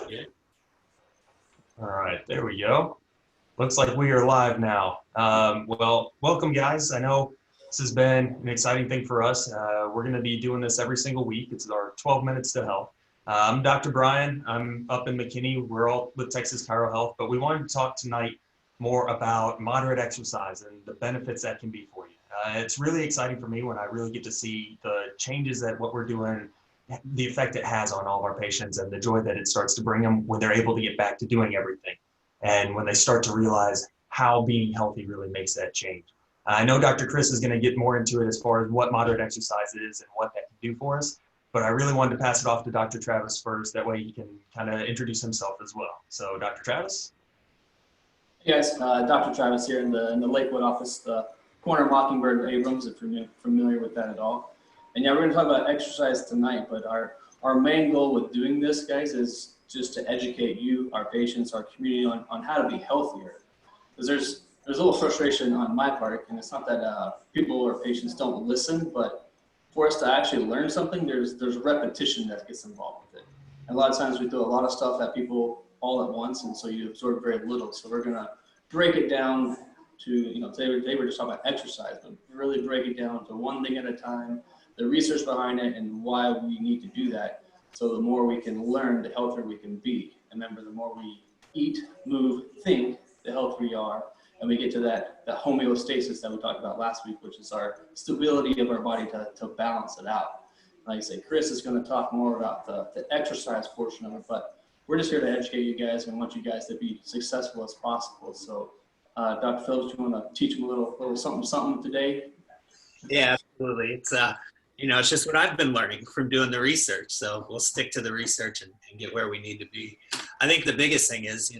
Yeah. All right, there we go. Looks like we are live now. Well, welcome, guys. I know this has been an exciting thing for us. We're going to be doing this every single week. It's our 12 Minutes to Health. I'm Dr. Brian. I'm up in McKinney. We're all with Texas Chiro Health, but we wanted to talk tonight more about moderate exercise and the benefits that can be for you. It's really exciting for me when I really get to see the changes that what we're doing, the effect it has on all of our patients, and the joy that it starts to bring them when they're able to get back to doing everything. And when they start to realize how being healthy really makes that change. I know Dr. Chris is going to get more into it as far as what moderate exercise is and what that can do for us, but I really wanted to pass it off to Dr. Travis first. That way he can kind of introduce himself as well. So Dr. Travis? Hey guys, Dr. Travis here in the Lakewood office, the corner of Mockingbird Abrams, if you're familiar with that at all. And yeah, we're going to talk about exercise tonight, but our main goal with doing this, guys, is just to educate you, our patients, our community on how to be healthier. Because there's a little frustration on my part, and it's not that people or patients don't listen, but for us to actually learn something, there's repetition that gets involved with it. And a lot of times we throw a lot of stuff at people all at once, and so you absorb very little. So we're going to break it down to, today we're just talking about exercise, but really break it down to one thing at a time, the research behind it, and why we need to do that. So the more we can learn, the healthier we can be. And remember, the more we eat, move, think, the healthier we are. And we get to that homeostasis that we talked about last week, which is our stability of our body to balance it out. Like I say, Chris is going to talk more about the exercise portion of it, but we're just here to educate you guys and want you guys to be successful as possible. So, Dr. Phillips, you want to teach them a little something today? Yeah, absolutely. It's just what I've been learning from doing the research. So we'll stick to the research and get where we need to be. I think the biggest thing is,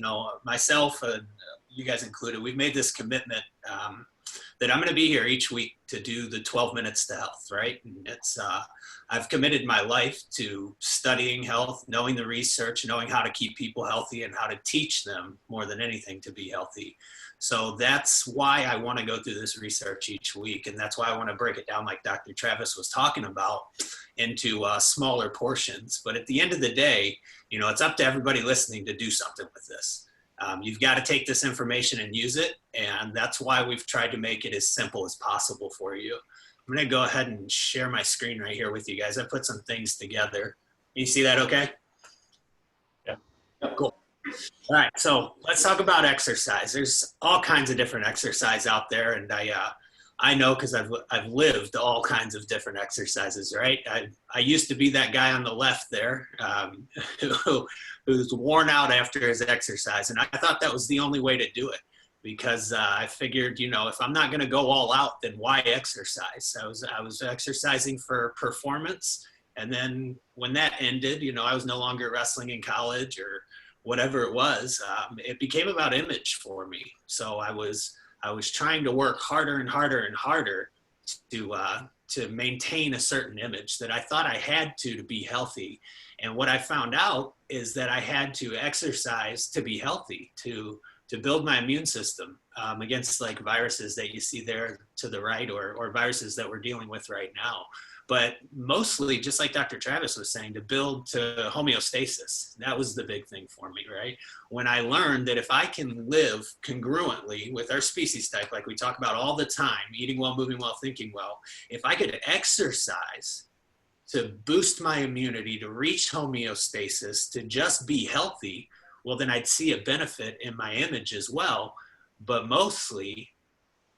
myself and you guys included, we've made this commitment that I'm going to be here each week to do the 12 Minutes to Health, right? And I've committed my life to studying health, knowing the research, knowing how to keep people healthy and how to teach them more than anything to be healthy. So that's why I want to go through this research each week. And that's why I want to break it down like Dr. Travis was talking about into smaller portions. But at the end of the day, it's up to everybody listening to do something with this. You've got to take this information and use it. And that's why we've tried to make it as simple as possible for you. I'm going to go ahead and share my screen right here with you guys. I put some things together. Can you see that okay? Yeah. Cool. All right, so let's talk about exercise. There's all kinds of different exercise out there, and I know because I've lived all kinds of different exercises, right? I used to be that guy on the left there who's worn out after his exercise, and I thought that was the only way to do it because I figured, if I'm not going to go all out, then why exercise? I was exercising for performance, and then when that ended, I was no longer wrestling in college or whatever it was, it became about image for me. So I was trying to work harder and harder and harder to maintain a certain image that I thought I had to be healthy. And what I found out is that I had to exercise to be healthy, to build my immune system against like viruses that you see there to the right or viruses that we're dealing with right now. But mostly, just like Dr. Travis was saying, to build to homeostasis. That was the big thing for me, right? When I learned that if I can live congruently with our species type, like we talk about all the time, eating well, moving well, thinking well, if I could exercise to boost my immunity, to reach homeostasis, to just be healthy, well, then I'd see a benefit in my image as well. But mostly,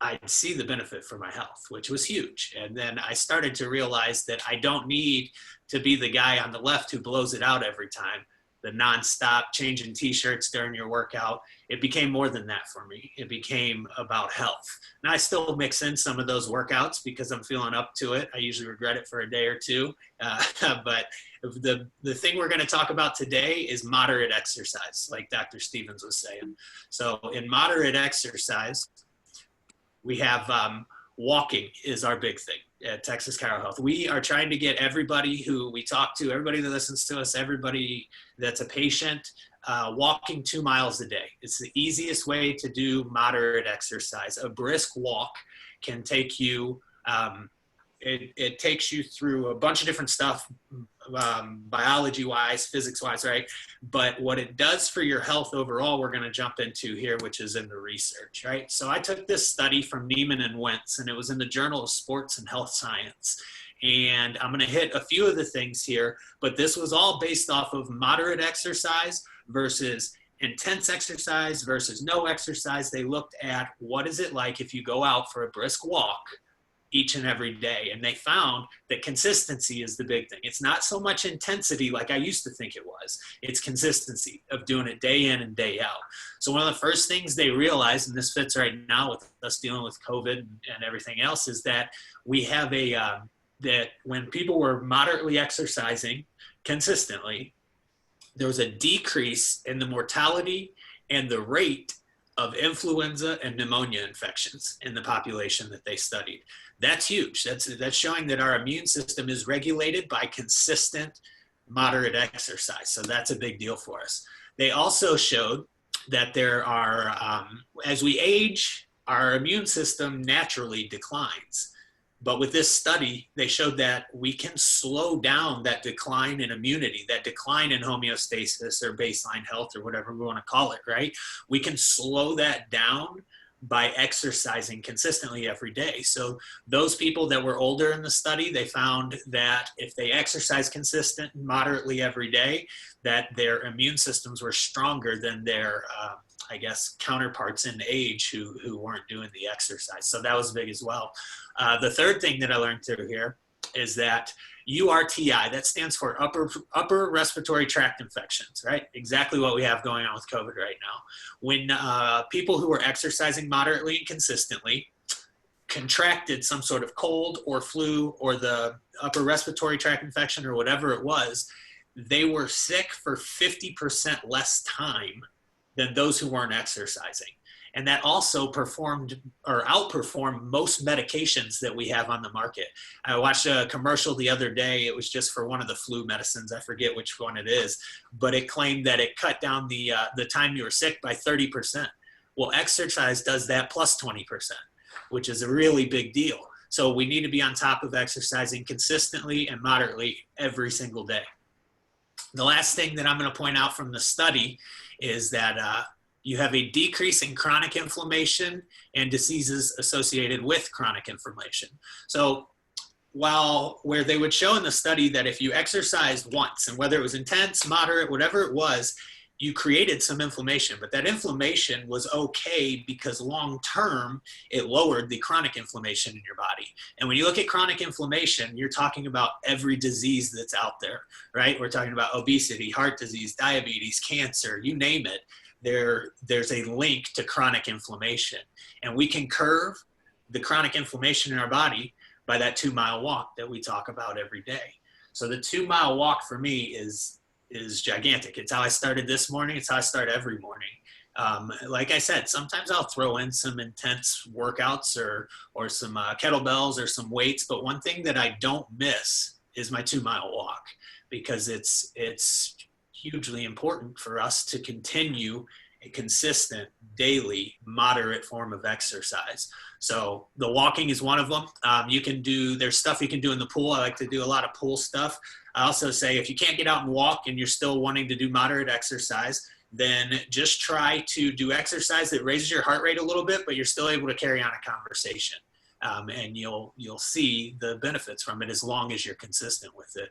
I'd see the benefit for my health, which was huge. And then I started to realize that I don't need to be the guy on the left who blows it out every time, the nonstop changing t-shirts during your workout. It became more than that for me. It became about health. Now I still mix in some of those workouts because I'm feeling up to it. I usually regret it for a day or two. But the thing we're going to talk about today is moderate exercise, like Dr. Stevens was saying. So in moderate exercise, we have walking is our big thing at Texas Chiro Health. We are trying to get everybody who we talk to, everybody that listens to us, everybody that's a patient, walking 2 miles a day. It's the easiest way to do moderate exercise. A brisk walk can take you, it takes you through a bunch of different stuff biology-wise, physics-wise, right? But what it does for your health overall, we're going to jump into here, which is in the research, right? So I took this study from Neiman and Wentz, and it was in the Journal of Sports and Health Science. And I'm going to hit a few of the things here, but this was all based off of moderate exercise versus intense exercise versus no exercise. They looked at what is it like if you go out for a brisk walk each and every day. And they found that consistency is the big thing. It's not so much intensity like I used to think it was. It's consistency of doing it day in and day out. So one of the first things they realized, and this fits right now with us dealing with COVID and everything else, is that we have that when people were moderately exercising consistently, there was a decrease in the mortality and the rate of influenza and pneumonia infections in the population that they studied. That's huge. That's showing that our immune system is regulated by consistent, moderate exercise. So that's a big deal for us. They also showed that there are, as we age, our immune system naturally declines. But with this study, they showed that we can slow down that decline in immunity, that decline in homeostasis or baseline health or whatever we want to call it, right? We can slow that down by exercising consistently every day. So those people that were older in the study, they found that if they exercise consistent moderately every day, that their immune systems were stronger than their counterparts in age who weren't doing the exercise. So that was big as well. The third thing that I learned through here is that URTI, that stands for upper respiratory tract infections, right? Exactly what we have going on with COVID right now. When people who were exercising moderately and consistently contracted some sort of cold or flu or the upper respiratory tract infection or whatever it was, they were sick for 50% less time than those who weren't exercising. And that also outperformed most medications that we have on the market. I watched a commercial the other day. It was just for one of the flu medicines. I forget which one it is, but it claimed that it cut down the time you were sick by 30%. Well, exercise does that plus 20%, which is a really big deal. So we need to be on top of exercising consistently and moderately every single day. The last thing that I'm going to point out from the study is that you have a decrease in chronic inflammation and diseases associated with chronic inflammation. So where they would show in the study that if you exercise once, and whether it was intense, moderate, whatever it was, you created some inflammation, but that inflammation was okay because long-term, it lowered the chronic inflammation in your body. And when you look at chronic inflammation, you're talking about every disease that's out there, right? We're talking about obesity, heart disease, diabetes, cancer, you name it. There's a link to chronic inflammation. And we can curb the chronic inflammation in our body by that 2-mile walk that we talk about every day. So the 2-mile walk for me is gigantic. It's how I started this morning. It's how I start every morning. Like I said, sometimes I'll throw in some intense workouts or some kettlebells or some weights, but one thing that I don't miss is my 2-mile walk, because it's hugely important for us to continue a consistent, daily, moderate form of exercise. So the walking is one of them. There's stuff you can do in the pool. I like to do a lot of pool stuff. I also say if you can't get out and walk and you're still wanting to do moderate exercise, then just try to do exercise that raises your heart rate a little bit, but you're still able to carry on a conversation. And you'll see the benefits from it as long as you're consistent with it.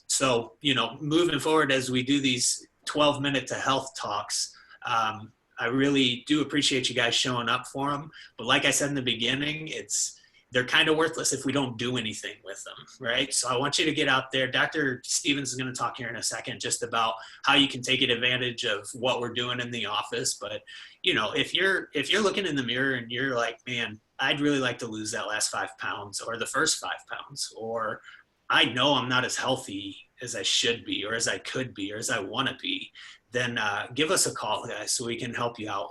So, moving forward as we do these 12-minute to health talks, I really do appreciate you guys showing up for them. But like I said in the beginning, they're kind of worthless if we don't do anything with them, right? So I want you to get out there. Dr. Stevens is going to talk here in a second just about how you can take advantage of what we're doing in the office. But, if you're looking in the mirror and you're like, man, I'd really like to lose that last 5 pounds or the first 5 pounds, or I know I'm not as healthy as I should be or as I could be or as I want to be, then give us a call, guys, so we can help you out.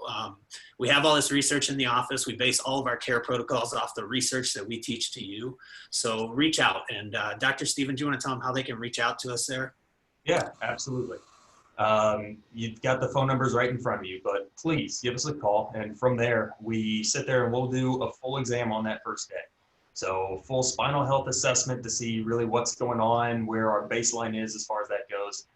We have all this research in the office. We base all of our care protocols off the research that we teach to you. So reach out. And Dr. Stevens, do you want to tell them how they can reach out to us there? Yeah, absolutely. You've got the phone numbers right in front of you, but please give us a call. And from there, we sit there and we'll do a full exam on that first day. So full spinal health assessment to see really what's going on, where our baseline is as far as that goes.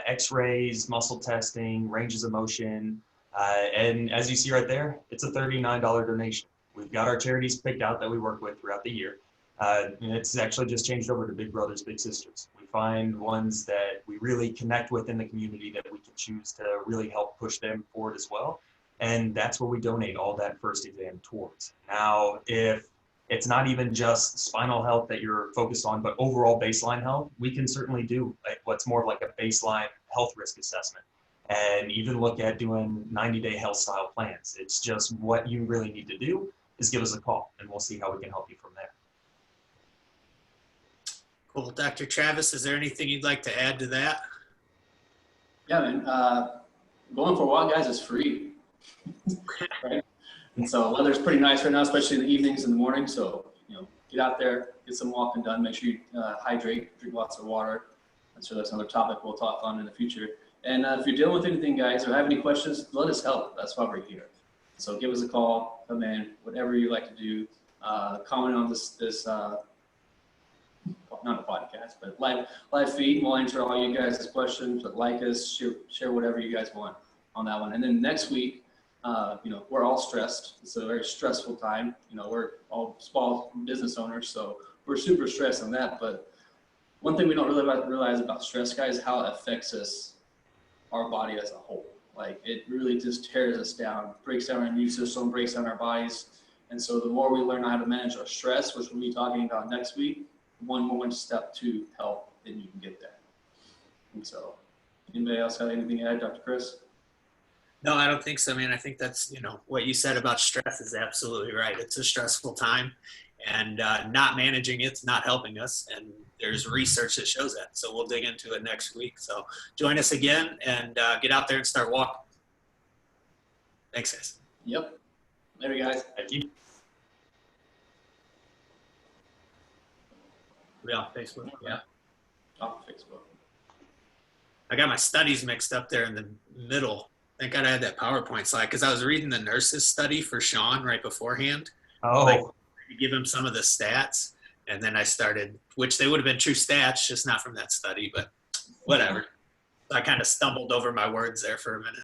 X-rays, muscle testing, ranges of motion. And as you see right there, it's a $39 donation. We've got our charities picked out that we work with throughout the year. And it's actually just changed over to Big Brothers Big Sisters. We find ones that we really connect with in the community that we can choose to really help push them forward as well. And that's what we donate all that first exam towards. Now, if it's not even just spinal health that you're focused on, but overall baseline health, we can certainly do what's more like a baseline health risk assessment and even look at doing 90-day health style plans. It's just what you really need to do is give us a call and we'll see how we can help you from there. Cool. Dr. Travis, is there anything you'd like to add to that? Yeah, man. Going for a walk, guys, is free. Right? And so weather's pretty nice right now, especially in the evenings and the morning. So, get out there, get some walking done. Make sure you hydrate, drink lots of water. I'm sure that's another topic we'll talk on in the future. And if you're dealing with anything, guys, or have any questions, let us help. That's why we're here. So give us a call, come in, whatever you like to do. Comment on this not a podcast, but live feed. We'll answer all you guys' questions. But like us, share whatever you guys want on that one. And then next week, we're all stressed. It's a very stressful time. We're all small business owners, so we're super stressed on that. But one thing we don't really realize about stress, guys, is how it affects us, our body as a whole. Like, it really just tears us down, breaks down our immune system, breaks down our bodies. And so the more we learn how to manage our stress, which we'll be talking about next week, one step to health, then you can get there. And so, anybody else have anything to add, Dr. Chris? No, I don't think so, man. I think that's, what you said about stress is absolutely right. It's a stressful time, and not managing it's not helping us. And there's research that shows that. So we'll dig into it next week. So join us again and get out there and start walking. Thanks, guys. Yep. Later, guys. Thank you. Are we on Facebook? Yeah. Off Facebook. I got my studies mixed up there in the middle. Thank God I had that PowerPoint slide because I was reading the nurses study for Sean right beforehand. Oh. Give him some of the stats. And then I started, which they would have been true stats, just not from that study, but whatever. I kind of stumbled over my words there for a minute.